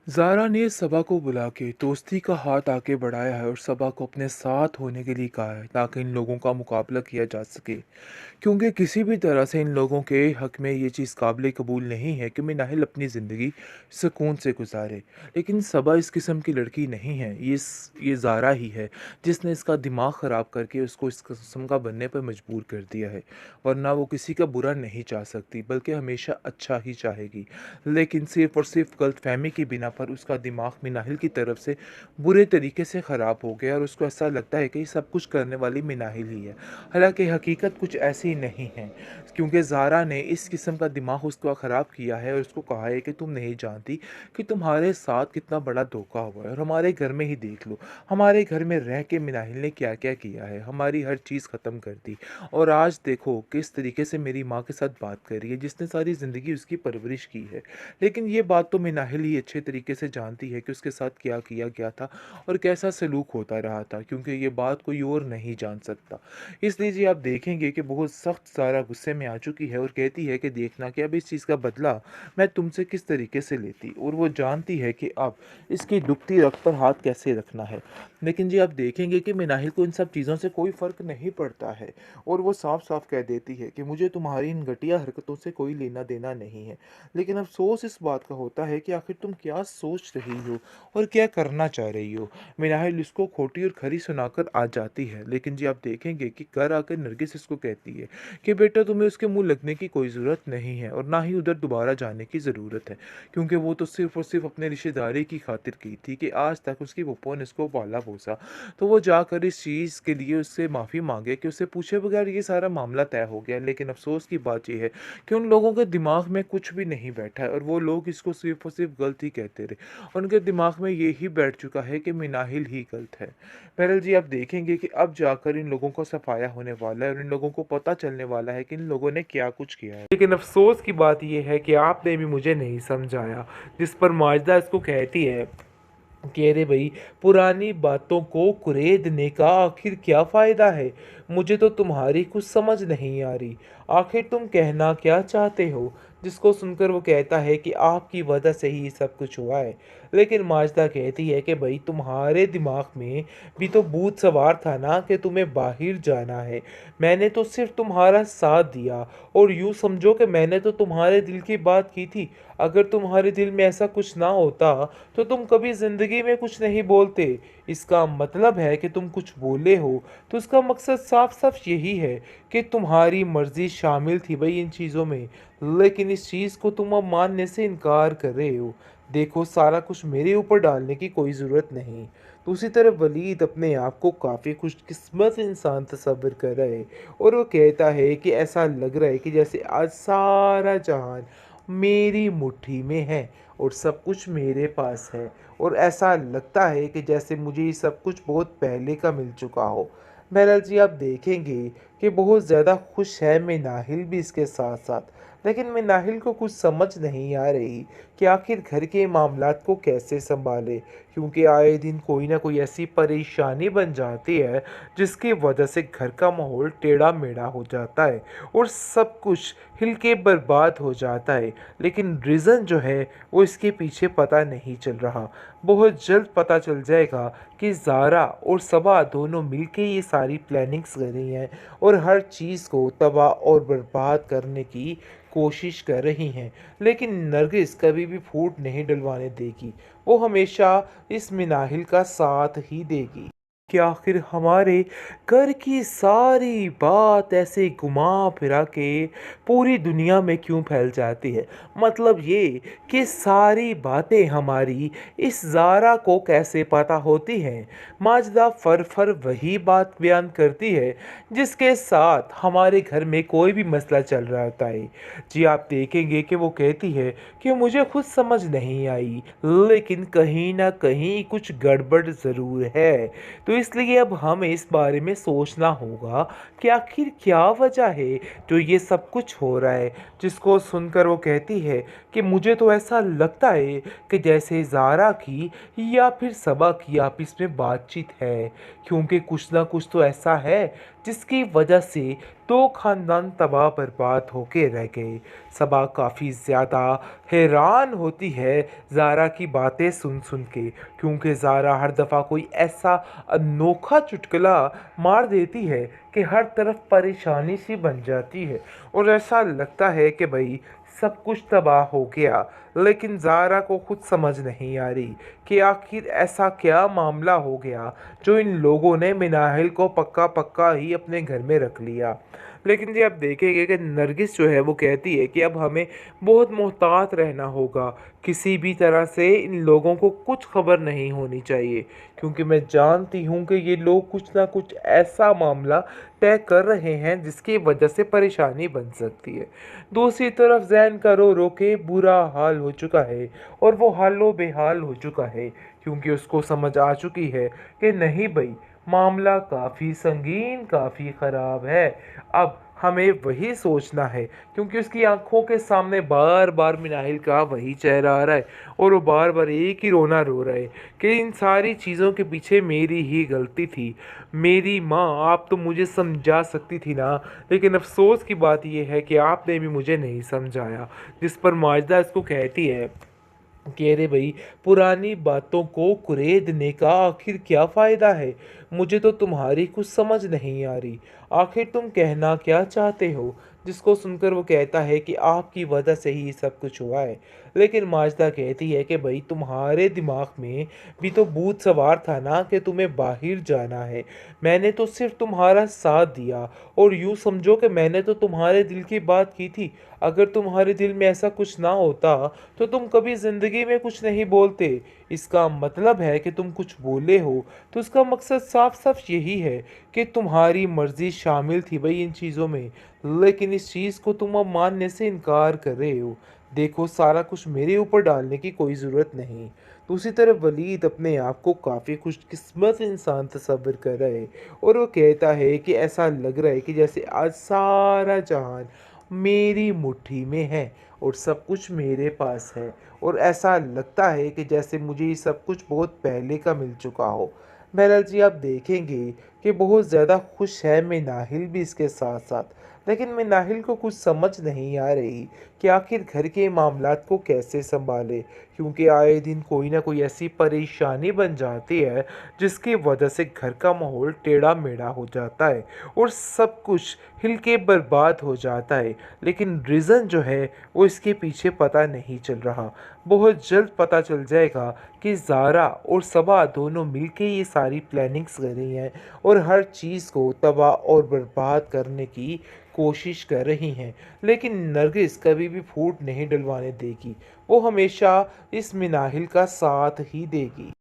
ज़ारा ने सबा को बुला के दोस्ती का हाथ आगे बढ़ाया है और सबा को अपने साथ होने के लिए कहा है ताकि इन लोगों का मुकाबला किया जा सके। क्योंकि किसी भी तरह से इन लोगों के हक में ये चीज़ काबिल कबूल नहीं है कि मिनाहिल अपनी ज़िंदगी सुकून से गुजारे। लेकिन सबा इस किस्म की लड़की नहीं है, ये ज़ारा ही है जिसने इसका दिमाग ख़राब करके उसको इस किस्म का बनने पर मजबूर कर दिया है। वरना वो किसी का बुरा नहीं चाह सकती बल्कि हमेशा अच्छा ही चाहेगी। लेकिन सिर्फ़ और सिर्फ़ गलतफ़हमी की बिना पर उसका दिमाग मिनाहिल की तरफ से बुरे तरीके से ख़राब हो गया और उसको ऐसा लगता है कि ये सब कुछ करने वाली मिनाहिल ही है। हालाँकि हकीकत कुछ ऐसी नहीं है, क्योंकि ज़ारा ने इस किस्म का दिमाग उसका ख़राब किया है और उसको कहा है कि तुम नहीं जानती कि तुम्हारे साथ कितना बड़ा धोखा हुआ है और हमारे घर में ही देख लो, हमारे घर में रह के मिनाहिल ने क्या-क्या किया है, हमारी हर चीज़ ख़त्म कर दी और आज देखो किस तरीके से मेरी माँ के साथ बात कर रही है, जिसने सारी ज़िंदगी उसकी परवरिश की है। लेकिन ये बात तो मिनाहिल ही अच्छे तरीके से जानती है कि उसके साथ क्या किया गया था और कैसा सलूक होता रहा था, क्योंकि ये बात कोई और नहीं जान सकता। इसलिए जी आप देखेंगे कि बहुत सख्त ज़ारा गुस्से में आ चुकी है और कहती है कि देखना कि अब इस चीज़ का बदला मैं तुमसे किस तरीके से लेती, और वो जानती है कि अब इसकी दुखती रग पर हाथ कैसे रखना है। लेकिन जी आप देखेंगे कि मिनाहिल को इन सब चीज़ों से कोई फ़र्क नहीं पड़ता है और वो साफ साफ कह देती है कि मुझे तुम्हारी इन घटिया हरकतों से कोई लेना देना नहीं है। लेकिन अफ़सोस इस बात का होता है कि आखिर तुम क्या सोच रही हो और क्या करना चाह रही हो। मिनाहिल इसको खोटी और खरी सुनाकर आ जाती है, लेकिन जी आप देखेंगे कि घर आकर नरगिस इसको कहती है कि बेटा तुम्हें उसके मुंह लगने की कोई ज़रूरत नहीं है और ना ही उधर दोबारा जाने की ज़रूरत है, क्योंकि वो तो सिर्फ़ और सिर्फ़ अपने रिश्तेदारी की खातिर की थी कि आज तक उसकी फूफो ने इसको पाला-पोसा। तो वो जाकर इस चीज़ के लिए उससे माफ़ी माँगे कि उससे पूछे बगैर ये सारा मामला तय हो गया। लेकिन अफ़सोस की बात ये है कि उन लोगों के दिमाग में कुछ भी नहीं बैठा है और वो लोग इसको सिर्फ़ और सिर्फ़ गलत ही कहते रहे। उनके दिमाग में ये ही बैठ चुका है कि मिनाहिल ही गलत है। बहरहाल जी आप देखेंगे कि अब जाकर इन लोगों को सफाया होने वाला है और इन लोगों को पता चलने वाला है कि इन लोगों ने क्या कुछ किया है। लेकिन अफ़सोस की बात ये है कि आपने भी मुझे नहीं समझाया, जिस पर माजिदा इसको कहती है कि अरे भाई, पुरानी बातों को कुरेदने का आखिर क्या फ़ायदा है? मुझे तो तुम्हारी कुछ समझ नहीं आ रही। आखिर तुम कहना क्या चाहते हो? जिसको सुनकर वो कहता है कि आपकी वजह से ही ये सब कुछ हुआ है। लेकिन माजिदा कहती है कि भाई तुम्हारे दिमाग में भी तो भूत सवार था ना कि तुम्हें बाहर जाना है। मैंने तो सिर्फ़ तुम्हारा साथ दिया और यूँ समझो कि मैंने तो तुम्हारे दिल की बात की थी। अगर तुम्हारे दिल में ऐसा कुछ ना होता तो तुम कभी ज़िंदगी में कुछ नहीं बोलते। इसका मतलब है कि तुम कुछ बोले हो तो उसका मकसद साफ-साफ यही है कि तुम्हारी मर्ज़ी शामिल थी भई इन चीज़ों में, लेकिन इस चीज़ को तुम अब मानने से इनकार कर रहे हो। देखो, सारा कुछ मेरे ऊपर डालने की कोई ज़रूरत नहीं। दूसरी तरफ वलीद अपने आप को काफ़ी खुशकिस्मत इंसान तस्वर कर रहा है और वो कहता है कि ऐसा लग रहा है कि जैसे आज सारा जहान मेरी मुट्ठी में है और सब कुछ मेरे पास है, और ऐसा लगता है कि जैसे मुझे ये सब कुछ बहुत पहले का मिल चुका हो। बहरहाल जी आप देखेंगे कि बहुत ज़्यादा खुश है मिनाहिल भी इसके साथ साथ, लेकिन मिनाहिल को कुछ समझ नहीं आ रही कि आखिर घर के मामलात को कैसे संभाले, क्योंकि आए दिन कोई ना कोई ऐसी परेशानी बन जाती है जिसकी वजह से घर का माहौल टेढ़ा मेढ़ा हो जाता है और सब कुछ हिल के बर्बाद हो जाता है। लेकिन रीज़न जो है वो इसके पीछे पता नहीं चल रहा। बहुत जल्द पता चल जाएगा कि ज़ारा और सबा दोनों मिलके ये सारी प्लानिंग्स कर रही हैं और हर चीज़ को तबाह और बर्बाद करने की कोशिश कर रही हैं। लेकिन नरगिस कभी भी फूट नहीं डलवाने देगी। वो हमेशा इस मिनाहिल का साथ ही देगी। कि आखिर हमारे घर की सारी बात ऐसे घुमा फिरा के पूरी दुनिया में क्यों फैल जाती है? मतलब ये कि सारी बातें हमारी इस ज़ारा को कैसे पता होती हैं? माजिदा फर वही बात बयान करती है जिसके साथ हमारे घर में कोई भी मसला चल रहा होता है। जी आप देखेंगे कि वो कहती है कि मुझे खुद समझ नहीं आई, लेकिन कहीं न कहीं कुछ गड़बड़ ज़रूर है। तो इसलिए अब हमें इस बारे में सोचना होगा कि आखिर क्या वजह है जो ये सब कुछ हो रहा है। जिसको सुनकर वो कहती है कि मुझे तो ऐसा लगता है कि जैसे ज़ारा की या फिर सबा की आपस में बातचीत है, क्योंकि कुछ ना कुछ तो ऐसा है जिसकी वजह से दो खानदान तबाह बर्बाद होके रह गए। सबा काफ़ी ज़्यादा हैरान होती है ज़ारा की बातें सुन के, क्योंकि ज़ारा हर दफ़ा कोई ऐसा अनोखा चुटकुला मार देती है कि हर तरफ परेशानी सी बन जाती है और ऐसा लगता है कि भाई सब कुछ तबाह हो गया। लेकिन ज़ारा को खुद समझ नहीं आ रही कि आखिर ऐसा क्या मामला हो गया जो इन लोगों ने मिनाहिल को पक्का पक्का ही अपने घर में रख लिया। लेकिन जी आप देखेंगे कि नरगिस जो है वो कहती है कि अब हमें बहुत मोहतात रहना होगा, किसी भी तरह से इन लोगों को कुछ खबर नहीं होनी चाहिए, क्योंकि मैं जानती हूँ कि ये लोग कुछ ना कुछ ऐसा मामला तय कर रहे हैं जिसकी वजह से परेशानी बन सकती है। दूसरी तरफ जैन का रो रो के बुरा हाल हो चुका है और वो हालो बेहाल हो चुका है, क्योंकि उसको समझ आ चुकी है कि नहीं भाई, मामला काफ़ी संगीन, काफ़ी ख़राब है। अब हमें वही सोचना है, क्योंकि उसकी आंखों के सामने बार बार मिनाहिल का वही चेहरा आ रहा है और वो बार बार एक ही रोना रो रहा है कि इन सारी चीज़ों के पीछे मेरी ही गलती थी। मेरी माँ, आप तो मुझे समझा सकती थी ना, लेकिन अफसोस की बात यह है कि आपने भी मुझे नहीं समझाया। जिस पर माजिदा इसको कहती है कि अरे भाई, पुरानी बातों को कुरेदने का आखिर क्या फ़ायदा है? मुझे तो तुम्हारी कुछ समझ नहीं आ रही। आखिर तुम कहना क्या चाहते हो? जिसको सुनकर वो कहता है कि आपकी वजह से ही सब कुछ हुआ है। लेकिन माजिदा कहती है कि भाई, तुम्हारे दिमाग में भी तो भूत सवार था ना कि तुम्हें बाहर जाना है। मैंने तो सिर्फ तुम्हारा साथ दिया और यूँ समझो कि मैंने तो तुम्हारे दिल की बात की थी। अगर तुम्हारे दिल में ऐसा कुछ ना होता तो तुम कभी ज़िंदगी में कुछ नहीं बोलते। इसका मतलब है कि तुम कुछ बोले हो तो उसका मकसद साफ साफ यही है कि तुम्हारी मर्ज़ी शामिल थी भाई इन चीज़ों में, लेकिन इस चीज़ को तुम अब मानने से इनकार कर रहे हो। देखो, सारा कुछ मेरे ऊपर डालने की कोई ज़रूरत नहीं। दूसरी तरफ वलीद अपने आप को काफ़ी खुशकिस्मत इंसान तस्वर कर रहा है और वो कहता है कि ऐसा लग रहा है कि जैसे आज सारा जहान मेरी मुट्ठी में है और सब कुछ मेरे पास है, और ऐसा लगता है कि जैसे मुझे ये सब कुछ बहुत पहले का मिल चुका हो। बहरहाल जी, आप देखेंगे कि बहुत ज़्यादा खुश है मिनाहिल भी इसके साथ साथ, लेकिन मिनाहिल को कुछ समझ नहीं आ रही कि आखिर घर के मामलात को कैसे संभाले, क्योंकि आए दिन कोई ना कोई ऐसी परेशानी बन जाती है जिसकी वजह से घर का माहौल टेढ़ा मेढ़ा हो जाता है और सब कुछ हिल के बर्बाद हो जाता है। लेकिन रीज़न जो है वो इसके पीछे पता नहीं चल रहा। बहुत जल्द पता चल जाएगा कि ज़ारा और सबा दोनों मिलके ये सारी प्लानिंग्स कर रही हैं और हर चीज़ को तबाह और बर्बाद करने की कोशिश कर रही हैं। लेकिन नरगिस कभी भी फूट नहीं डलवाने देगी। वो हमेशा इस मिनाहिल का साथ ही देगी।